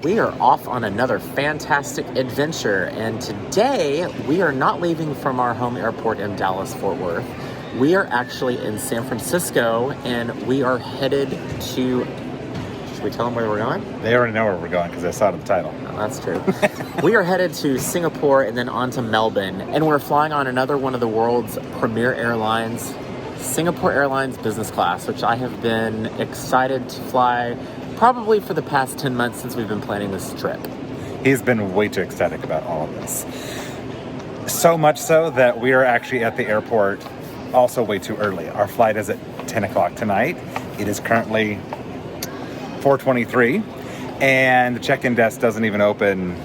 We are off on another fantastic adventure, and today we are not leaving from our home airport in Dallas-Fort Worth. We are actually in San Francisco, and we are headed to... Should we tell them where we're going? They already know where we're going because I saw it in the title. Oh, that's true. We are headed to Singapore and then on to Melbourne, and we're flying on another one of the world's premier airlines, Singapore Airlines Business Class, which I have been excited to fly probably for the past 10 months since we've been planning this trip. He's been way too ecstatic about all of this. So much so that we are actually at the airport also way too early. Our flight is at 10 o'clock tonight. It is currently 4:23, and the check-in desk doesn't even open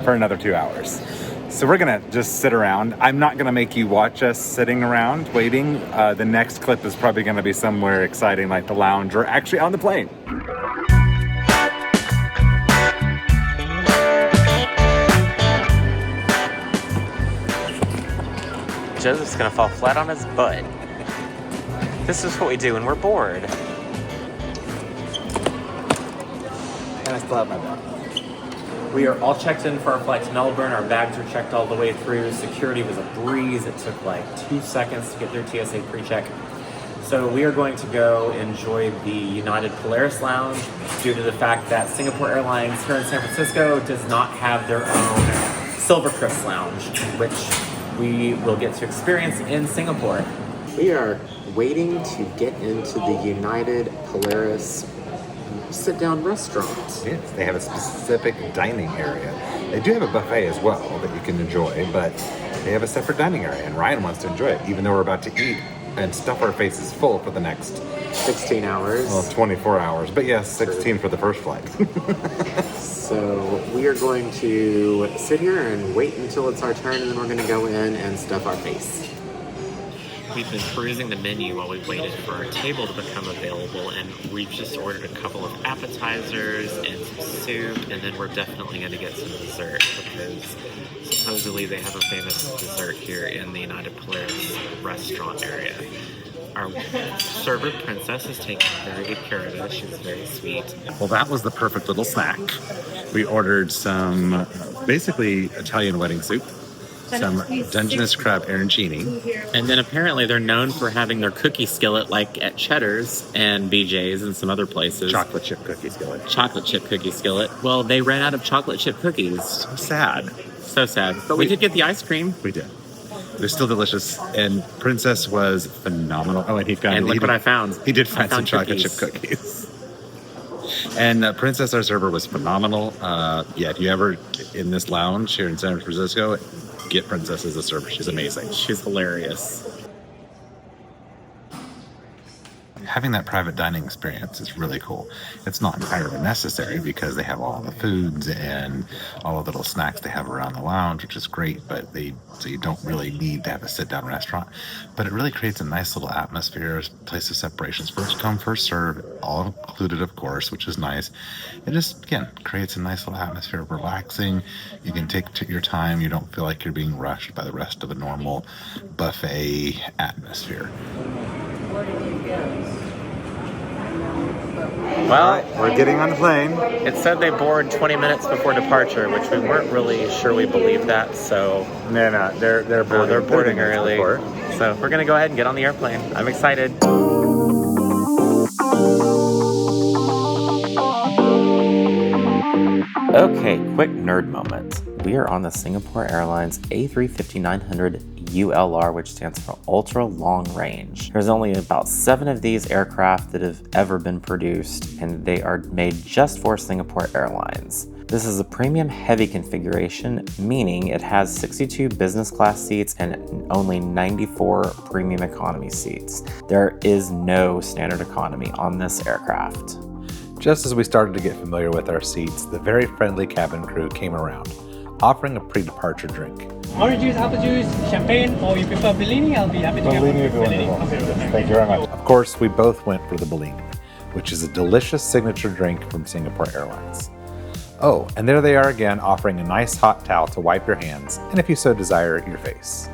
for another 2 hours. So we're gonna just sit around. I'm not gonna make you watch us sitting around waiting. The next clip is probably gonna be somewhere exciting like the lounge or actually on the plane. Joseph's gonna fall flat on his butt. This is what we do when we're bored. And I still have my bag. We are all checked in for our flight to Melbourne. Our bags are checked all the way through. Security was a breeze. It took like 2 seconds to get through TSA pre-check. So we are going to go enjoy the United Polaris Lounge due to the fact that Singapore Airlines here in San Francisco does not have their own Silvercrest Lounge, which we will get to experience in Singapore. We are waiting to get into the United Polaris sit-down restaurant. Yes, they have a specific dining area. They do have a buffet as well that you can enjoy, but they have a separate dining area, and Ryan wants to enjoy it, even though we're about to eat and stuff our faces full for the next 16 hours. Well, 24 hours, but yes, 16 for the first flight. So we are going to sit here and wait until it's our turn, and then we're going to go in and stuff our face. We've been perusing the menu while we waited for our table to become available, and we've just ordered a couple of appetizers and some soup, and then we're definitely going to get some dessert because supposedly they have a famous dessert here in the United Polaris restaurant area. Our server, Princess, is taking very good care of us. She's very sweet. Well, that was the perfect little snack. We ordered some basically Italian wedding soup, some Dungeness crab arancini. And then apparently they're known for having their cookie skillet like at Cheddar's and BJ's and some other places. Chocolate chip cookie skillet. Chocolate chip cookie skillet. Well, they ran out of chocolate chip cookies. So sad. So sad. But we did get the ice cream. We did. They're still delicious, and Princess was phenomenal. Oh, and he found... And look what I found. He did find some chocolate chip cookies. And Princess, our server, was phenomenal. Yeah, if you ever in this lounge here in San Francisco, get Princess as a server. She's amazing. She's hilarious. Having that private dining experience is really cool. It's not entirely necessary because they have all the foods and all of the little snacks they have around the lounge, which is great, so you don't really need to have a sit-down restaurant. But it really creates a nice little atmosphere, place of separations. First come, first serve, all included, of course, which is nice. It just, again, creates a nice little atmosphere of relaxing. You can take your time. You don't feel like you're being rushed by the rest of a normal buffet atmosphere. Well, we're getting on the plane. It said they board 20 minutes before departure, which we weren't really sure we believed that, so... No, they're boarding, they're boarding early. So we're going to go ahead and get on the airplane. I'm excited. Okay, quick nerd moment. We are on the Singapore Airlines A350-900 ULR, which stands for Ultra Long Range. There's only about 7 of these aircraft that have ever been produced, and they are made just for Singapore Airlines. This is a premium heavy configuration, meaning it has 62 business class seats and only 94 premium economy seats. There is no standard economy on this aircraft. Just as we started to get familiar with our seats, the very friendly cabin crew came around, offering a pre-departure drink. Orange juice, apple juice, champagne, or you prefer Bellini? I'll be happy to get Bellini. Thank you very much. Of course, we both went for the Bellini, which is a delicious signature drink from Singapore Airlines. Oh, and there they are again, offering a nice hot towel to wipe your hands, and if you so desire, your face.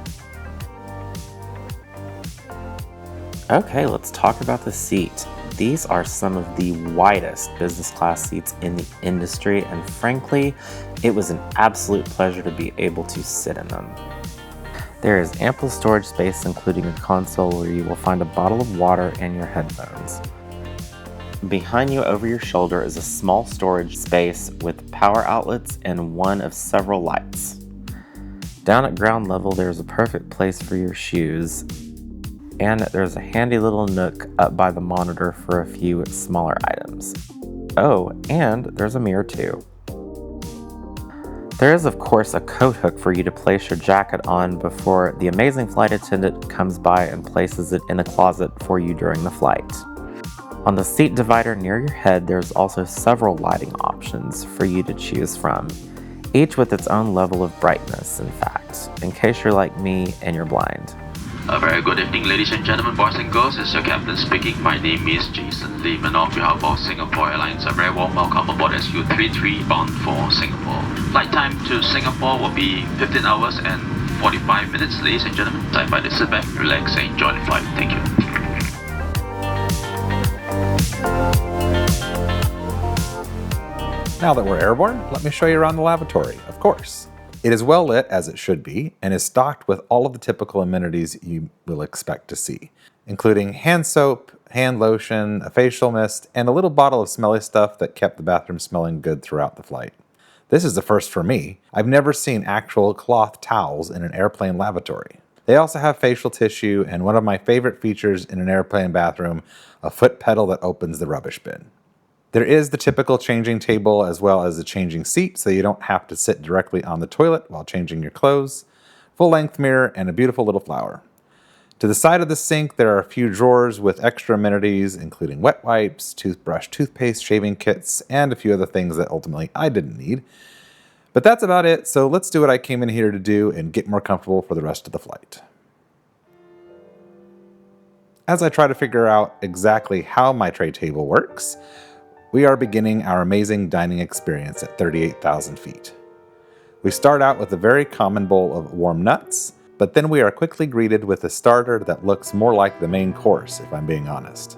Okay, let's talk about the seat. These are some of the widest business class seats in the industry, and frankly, it was an absolute pleasure to be able to sit in them. There is ample storage space, including a console where you will find a bottle of water and your headphones. Behind you over your shoulder is a small storage space with power outlets and one of several lights. Down at ground level, there's a perfect place for your shoes, and there's a handy little nook up by the monitor for a few smaller items. Oh, and there's a mirror too. There is, of course, a coat hook for you to place your jacket on before the amazing flight attendant comes by and places it in a closet for you during the flight. On the seat divider near your head, there's also several lighting options for you to choose from, each with its own level of brightness, in fact, in case you're like me and you're blind. A very good evening, ladies and gentlemen, boys and girls. It's your captain speaking. My name is Jason Lim, and on behalf of Singapore Airlines, a very warm welcome aboard SU33 bound for Singapore. Flight time to Singapore will be 15 hours and 45 minutes, ladies and gentlemen. Time by to sit back, relax, and enjoy the flight. Thank you. Now that we're airborne, let me show you around the lavatory, of course. It is well lit, as it should be, and is stocked with all of the typical amenities you will expect to see, including hand soap, hand lotion, a facial mist, and a little bottle of smelly stuff that kept the bathroom smelling good throughout the flight. This is the first for me. I've never seen actual cloth towels in an airplane lavatory. They also have facial tissue, and one of my favorite features in an airplane bathroom, a foot pedal that opens the rubbish bin. There is the typical changing table as well as a changing seat, so you don't have to sit directly on the toilet while changing your clothes, full-length mirror, and a beautiful little flower. To the side of the sink, there are a few drawers with extra amenities, including wet wipes, toothbrush, toothpaste, shaving kits, and a few other things that ultimately I didn't need. But that's about it, so let's do what I came in here to do and get more comfortable for the rest of the flight. As I try to figure out exactly how my tray table works, we are beginning our amazing dining experience at 38,000 feet. We start out with a very common bowl of warm nuts, but then we are quickly greeted with a starter that looks more like the main course, if I'm being honest.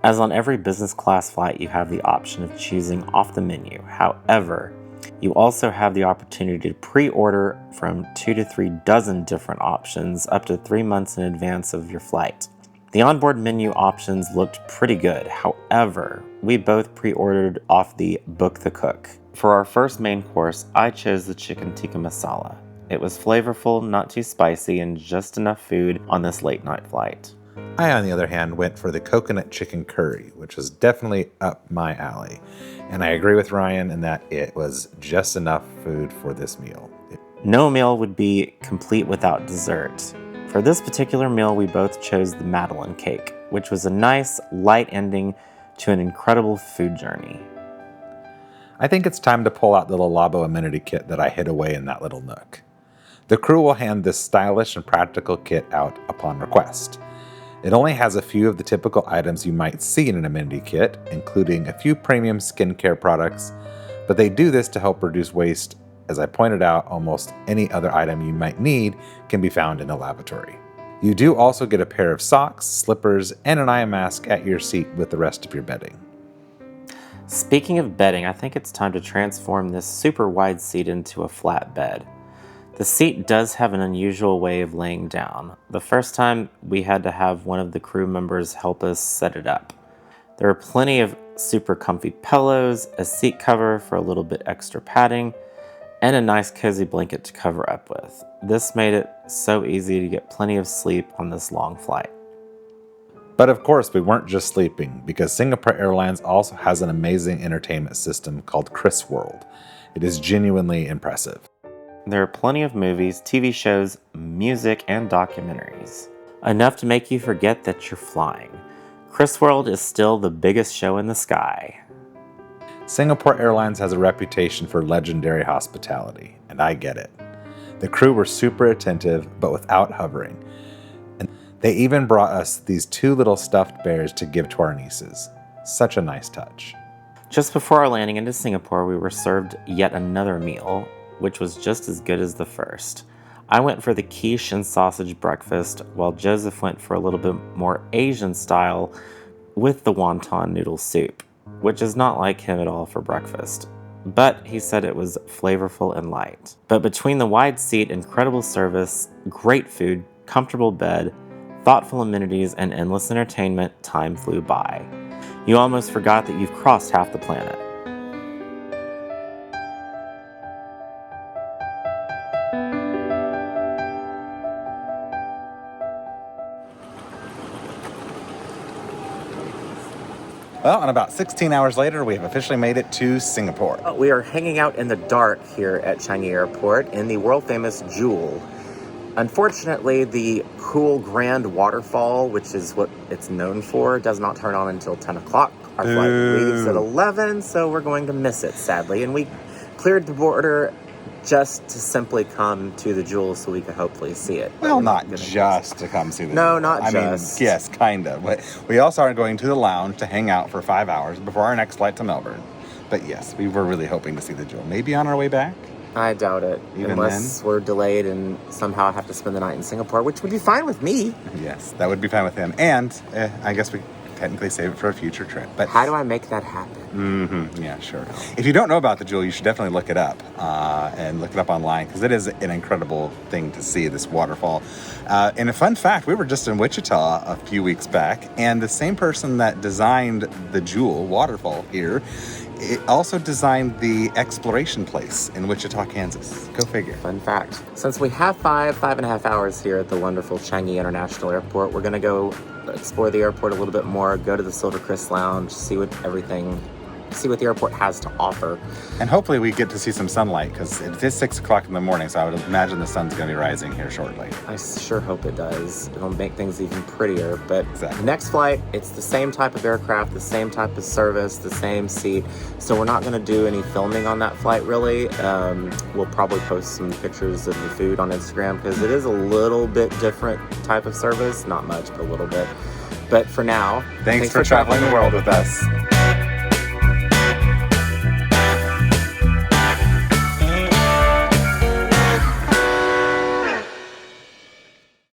As on every business class flight, you have the option of choosing off the menu. However, you also have the opportunity to pre-order from 2 to 3 dozen different options up to 3 months in advance of your flight. The onboard menu options looked pretty good. However, we both pre-ordered off the Book the Cook. For our first main course, I chose the chicken tikka masala. It was flavorful, not too spicy, and just enough food on this late night flight. I, on the other hand, went for the coconut chicken curry, which was definitely up my alley. And I agree with Ryan in that it was just enough food for this meal. No meal would be complete without dessert. For this particular meal, we both chose the Madeleine cake, which was a nice, light ending to an incredible food journey. I think it's time to pull out the Labo amenity kit that I hid away in that little nook. The crew will hand this stylish and practical kit out upon request. It only has a few of the typical items you might see in an amenity kit, including a few premium skincare products, but they do this to help reduce waste. As I pointed out, almost any other item you might need can be found in a lavatory. You do also get a pair of socks, slippers, and an eye mask at your seat with the rest of your bedding. Speaking of bedding, I think it's time to transform this super wide seat into a flat bed. The seat does have an unusual way of laying down. The first time, we had to have one of the crew members help us set it up. There are plenty of super comfy pillows, a seat cover for a little bit extra padding, and a nice cozy blanket to cover up with. This made it so easy to get plenty of sleep on this long flight. But of course, we weren't just sleeping, because Singapore Airlines also has an amazing entertainment system called Chris World. It is genuinely impressive. There are plenty of movies, TV shows, music, and documentaries. Enough to make you forget that you're flying. Chris World is still the biggest show in the sky. Singapore Airlines has a reputation for legendary hospitality, and I get it. The crew were super attentive, but without hovering. And they even brought us these 2 little stuffed bears to give to our nieces. Such a nice touch. Just before our landing into Singapore, we were served yet another meal, which was just as good as the first. I went for the quiche and sausage breakfast, while Joseph went for a little bit more Asian style with the wonton noodle soup, which is not like him at all for breakfast. But he said it was flavorful and light. But between the wide seat, incredible service, great food, comfortable bed, thoughtful amenities, and endless entertainment, time flew by. You almost forgot that you've crossed half the planet. Well, and about 16 hours later, we have officially made it to Singapore. We are hanging out in the dark here at Changi Airport in the world-famous Jewel. Unfortunately, the cool grand waterfall, which is what it's known for, does not turn on until 10 o'clock. Our flight leaves at 11, so we're going to miss it, sadly. And we cleared the border just to simply come to the Jewel so we could hopefully see it. Well, not just to come see the No, Jewel. not I just. mean, yes, kind of. But we also are going to the lounge to hang out for 5 hours before our next flight to Melbourne. But yes, we were really hoping to see the Jewel. Maybe on our way back? I doubt it. Even unless we're delayed and somehow have to spend the night in Singapore, which would be fine with me. Yes, that would be fine with him. And I guess we technically save it for a future trip. But how do I make that happen? Yeah, sure. If you don't know about the Jewel, you should definitely look it up and look it up online because it is an incredible thing to see, this waterfall. And a fun fact, we were just in Wichita a few weeks back, and the same person that designed the Jewel waterfall here, it also designed the exploration place in Wichita, Kansas. Go figure. Fun fact. Since we have 5.5 hours here at the wonderful Changi International Airport, we're going to go explore the airport a little bit more, go to the Silvercrest Lounge, see what the airport has to offer. And hopefully we get to see some sunlight because it is 6 o'clock in the morning, so I would imagine the sun's going to be rising here shortly. I sure hope it does. It'll make things even prettier. But Exactly. Next flight, it's the same type of aircraft, the same type of service, the same seat. So we're not going to do any filming on that flight, really. We'll probably post some pictures of the food on Instagram because it is a little bit different type of service. Not much, but a little bit. But for now, Thanks for traveling the world with us.